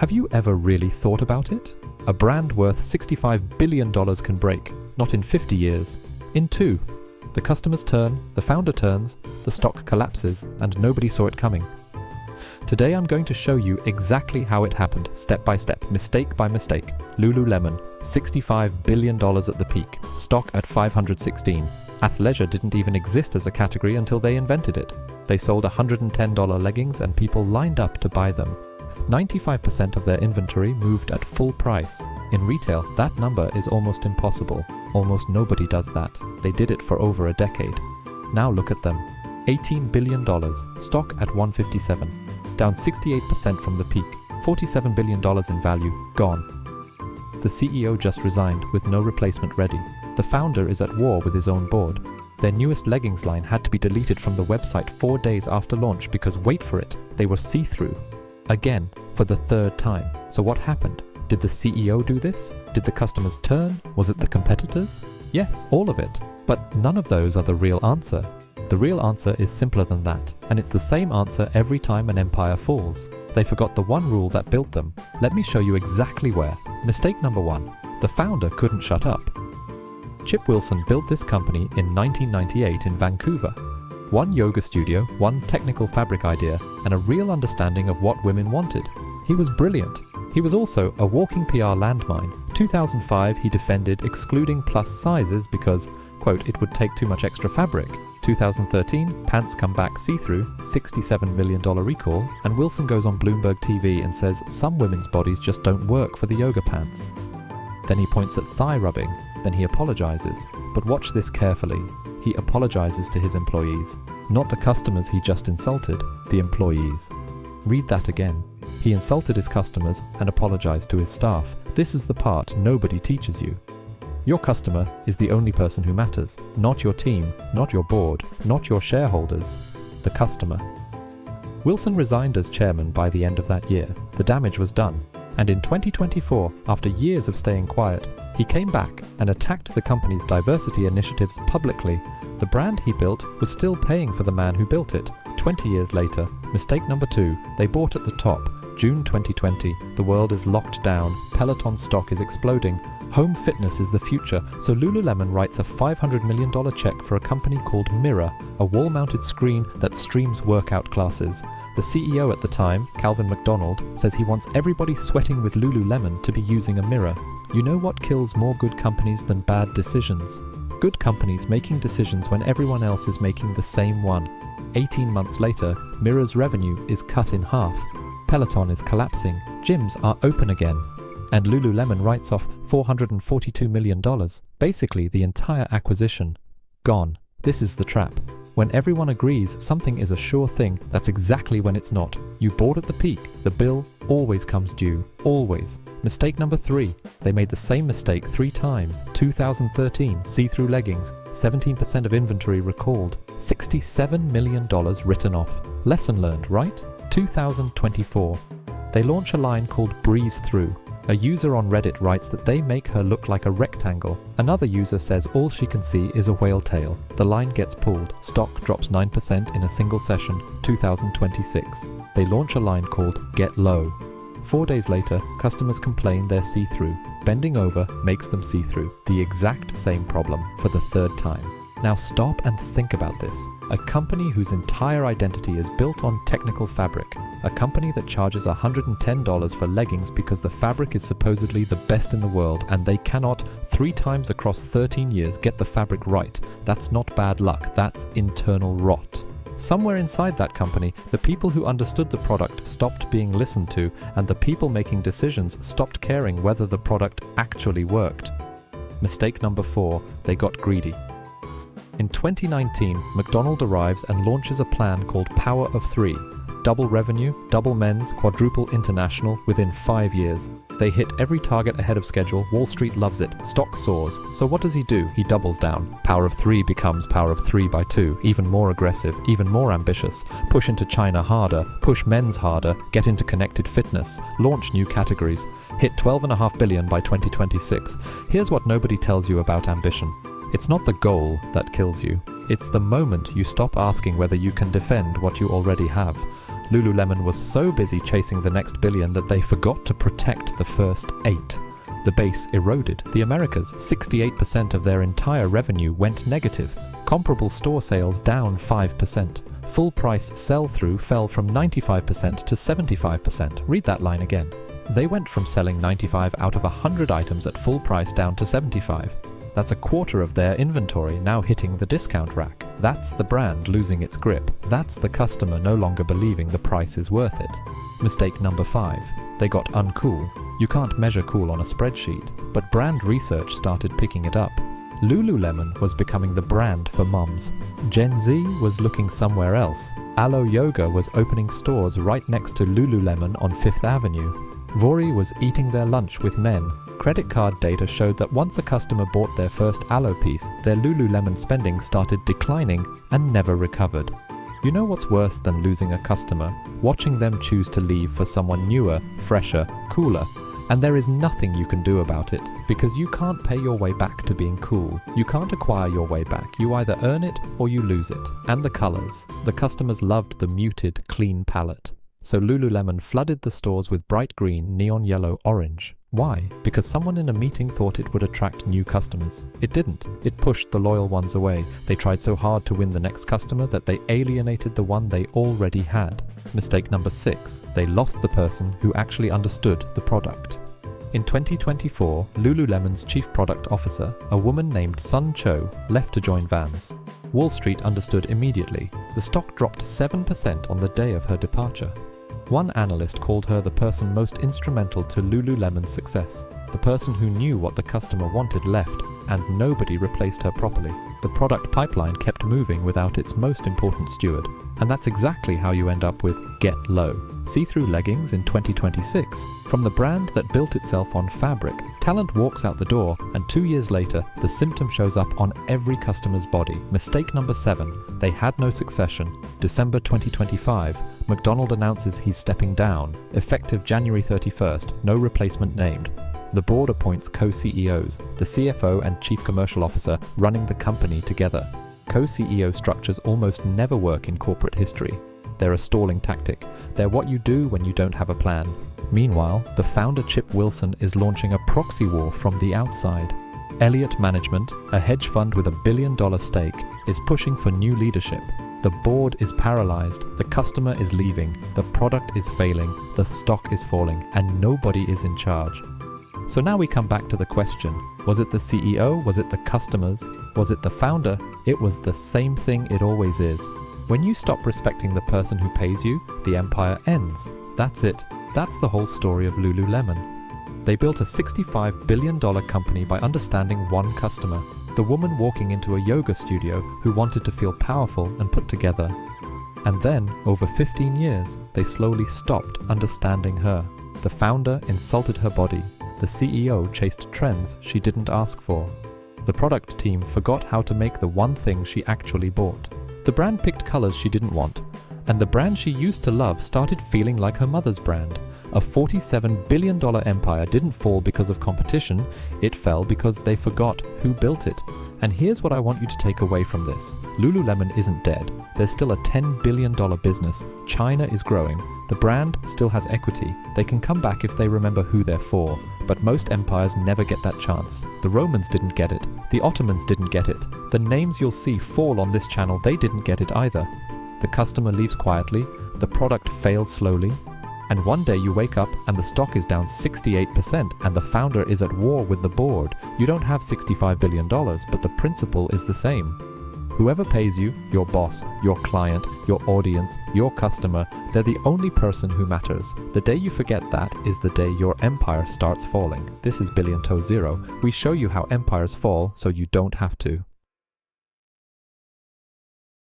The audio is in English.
Have you ever really thought about it? A brand worth $65 billion can break, not in 50 years, in 2. The customers turn, the founder turns, the stock collapses, and nobody saw it coming. Today I'm going to show you exactly how it happened, step by step, mistake by mistake. Lululemon, $65 billion at the peak, stock at 516. Athleisure didn't even exist as a category until they invented it. They sold $110 leggings and people lined up to buy them. 95% of their inventory moved at full price. In retail, that number is almost impossible. Almost nobody does that. They did it for over a decade. Now look at them. $18 billion, stock at 157, down 68% from the peak, $47 billion in value, gone. The CEO just resigned with no replacement ready. The founder is at war with his own board. Their newest leggings line had to be deleted from the website 4 days after launch because, wait for it, they were see-through. Again, for the 3rd time. So what happened? Did the CEO do this? Did the customers turn? Was it the competitors? Yes, all of it. But none of those are the real answer. The real answer is simpler than that, and it's the same answer every time an empire falls. They forgot the one rule that built them. Let me show you exactly where. Mistake number 1. The founder couldn't shut up. Chip Wilson built this company in 1998 in Vancouver. One yoga studio, one technical fabric idea, and a real understanding of what women wanted. He was brilliant. He was also a walking PR landmine. 2005 he defended excluding plus sizes because, quote, it would take too much extra fabric. 2013, pants come back see-through, $67 million recall, and Wilson goes on Bloomberg TV and says some women's bodies just don't work for the yoga pants. Then he points at thigh rubbing, then he apologizes. But watch this carefully. He apologizes to his employees. Not the customers he just insulted, the employees. Read that again. He insulted his customers and apologized to his staff. This is the part nobody teaches you. Your customer is the only person who matters. Not your team, not your board, not your shareholders. The customer. Wilson resigned as chairman by the end of that year. The damage was done. And in 2024, after years of staying quiet, he came back and attacked the company's diversity initiatives publicly. The brand he built was still paying for the man who built it. 20 years later, mistake number 2, they bought at the top. June 2020, the world is locked down, Peloton stock is exploding, home fitness is the future, so Lululemon writes a $500 million check for a company called Mirror, a wall-mounted screen that streams workout classes. The CEO at the time, Calvin McDonald, says he wants everybody sweating with Lululemon to be using a mirror. You know what kills more good companies than bad decisions? Good companies making decisions when everyone else is making the same one. 18 months later, Mirror's revenue is cut in half. Peloton is collapsing, gyms are open again, and Lululemon writes off $442 million. Basically, the entire acquisition. Gone. This is the trap. When everyone agrees something is a sure thing, that's exactly when it's not. You bought at the peak, the bill always comes due. Always. Mistake number 3. They made the same mistake 3 times. 2013, see-through leggings, 17% of inventory recalled, $67 million written off. Lesson learned, right? 2024. They launch a line called Breeze Through. A user on Reddit writes that they make her look like a rectangle. Another user says all she can see is a whale tail. The line gets pulled. Stock drops 9% in a single session, 2026. They launch a line called Get Low. 4 days later, customers complain they're see-through. Bending over makes them see-through. The exact same problem for the 3rd time. Now stop and think about this. A company whose entire identity is built on technical fabric. A company that charges $110 for leggings because the fabric is supposedly the best in the world and they cannot, 3 times across 13 years, get the fabric right. That's not bad luck, that's internal rot. Somewhere inside that company, the people who understood the product stopped being listened to, and the people making decisions stopped caring whether the product actually worked. Mistake number 4, they got greedy. In 2019, McDonald arrives and launches a plan called Power of 3. Double revenue, double men's, quadruple international within 5 years. They hit every target ahead of schedule. Wall Street loves it. Stock soars. So what does he do? He doubles down. Power of 3 becomes Power of 3 by 2. Even more aggressive, even more ambitious. Push into China harder, push men's harder, get into connected fitness, launch new categories. Hit $12.5 billion by 2026. Here's what nobody tells you about ambition. It's not the goal that kills you. It's the moment you stop asking whether you can defend what you already have. Lululemon was so busy chasing the next billion that they forgot to protect the first 8. The base eroded. The Americas, 68% of their entire revenue went negative. Comparable store sales down 5%. Full price sell-through fell from 95% to 75%. Read that line again. They went from selling 95 out of 100 items at full price down to 75. That's a quarter of their inventory now hitting the discount rack. That's the brand losing its grip. That's the customer no longer believing the price is worth it. Mistake number 5. They got uncool. You can't measure cool on a spreadsheet, but brand research started picking it up. Lululemon was becoming the brand for mums. Gen Z was looking somewhere else. Alo Yoga was opening stores right next to Lululemon on 5th Avenue. Vori was eating their lunch with men. Credit card data showed that once a customer bought their first Alo piece, their Lululemon spending started declining and never recovered. You know what's worse than losing a customer? Watching them choose to leave for someone newer, fresher, cooler. And there is nothing you can do about it, because you can't pay your way back to being cool. You can't acquire your way back. You either earn it or you lose it. And the colors. The customers loved the muted, clean palette. So Lululemon flooded the stores with bright green, neon yellow, orange. Why? Because someone in a meeting thought it would attract new customers. It didn't. It pushed the loyal ones away. They tried so hard to win the next customer that they alienated the one they already had. Mistake number 6. They lost the person who actually understood the product. In 2024, Lululemon's chief product officer, a woman named Sun Cho, left to join Vans. Wall Street understood immediately. The stock dropped 7% on the day of her departure. One analyst called her the person most instrumental to Lululemon's success. The person who knew what the customer wanted left, and nobody replaced her properly. The product pipeline kept moving without its most important steward. And that's exactly how you end up with Get Low. See-through leggings in 2026. From the brand that built itself on fabric, talent walks out the door, and 2 years later, the symptom shows up on every customer's body. Mistake number 7. They had no succession. December 2025, McDonald announces he's stepping down. Effective January 31st, no replacement named. The board appoints co-CEOs, the CFO and Chief Commercial Officer running the company together. Co-CEO structures almost never work in corporate history. They're a stalling tactic. They're what you do when you don't have a plan. Meanwhile, the founder Chip Wilson is launching a proxy war from the outside. Elliott Management, a hedge fund with $1 billion stake, is pushing for new leadership. The board is paralyzed, the customer is leaving, the product is failing, the stock is falling, and nobody is in charge. So now we come back to the question, was it the CEO? Was it the customers? Was it the founder? It was the same thing it always is. When you stop respecting the person who pays you, the empire ends. That's it. That's the whole story of Lululemon. They built a $65 billion company by understanding one customer, the woman walking into a yoga studio who wanted to feel powerful and put together. And then, over 15 years, they slowly stopped understanding her. The founder insulted her body. The CEO chased trends she didn't ask for. The product team forgot how to make the one thing she actually bought. The brand picked colors she didn't want, and the brand she used to love started feeling like her mother's brand. A $47 billion empire didn't fall because of competition, it fell because they forgot who built it. And here's what I want you to take away from this. Lululemon isn't dead. There's still a $10 billion business. China is growing. The brand still has equity. They can come back if they remember who they're for. But most empires never get that chance. The Romans didn't get it. The Ottomans didn't get it. The names you'll see fall on this channel, they didn't get it either. The customer leaves quietly. The product fails slowly. And one day you wake up and the stock is down 68% and the founder is at war with the board. You don't have $65 billion, but the principle is the same. Whoever pays you, your boss, your client, your audience, your customer, they're the only person who matters. The day you forget that is the day your empire starts falling. This is BillionToZero. We show you how empires fall so you don't have to.